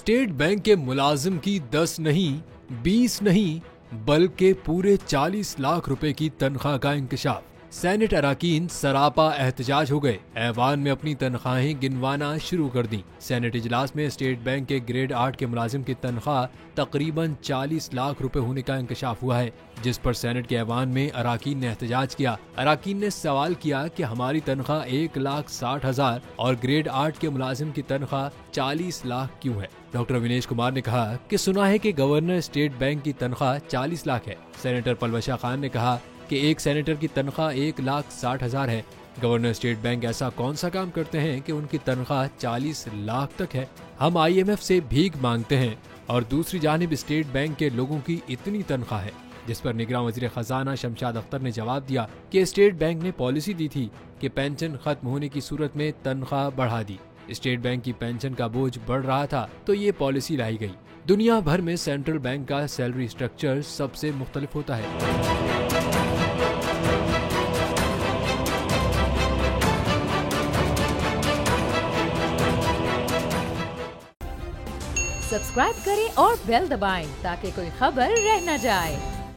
State bank के मुलाजिम की 10 नहीं 20 नहीं बल्कि पूरे 40 लाख रुपए की तनख्वाह का इंकशाफ। सेनेट अराकीन सरापा एहतजाज हो गए, ऐवान में अपनी तनख्वाहें गिनवाना शुरू कर दी। सेनेट इजलास में स्टेट बैंक के ग्रेड 8 के मुलाजिम की तनख्वाह तकरीबन 40 लाख रुपए होने का इंकशाफ हुआ है, जिस पर सेनेट के ऐवान में अराकीन ने एहतजाज किया। अराकीन ने सवाल किया कि हमारी तनख्वाह 1,60,000 और ग्रेड 8 के मुलाजिम की तनख्वाह 40 लाख क्यों है। डॉक्टर अविनेश कुमार ने कहा कि सुना है कि गवर्नर स्टेट बैंक की तनख्वाह 40 लाख है। सेनेटर पलवशा खान ने कहा कि एक सेनेटर की तनख्वाह 1,60,000 है। गवर्नर स्टेट बैंक ऐसा कौन सा काम करते हैं कि उनकी तनख्वाह 40 लाख तक है। हम IMF से भीख मांगते हैं और दूसरी जानिब स्टेट बैंक के लोगों की इतनी तनख्वाह है। जिस पर निगरान वजीर खजाना शमशाद अख्तर ने जवाब दिया कि स्टेट बैंक ने पॉलिसी दी थी कि पेंशन खत्म होने की सूरत में तनख्वाह बढ़ा दी। स्टेट बैंक की पेंशन का बोझ बढ़ रहा था तो ये पॉलिसी लाई गई। दुनिया भर में सेंट्रल बैंक का सैलरी स्ट्रक्चर सबसे मुख्तलिफ होता है। सब्सक्राइब करें और बेल दबाएं ताकि कोई खबर रह न जाए।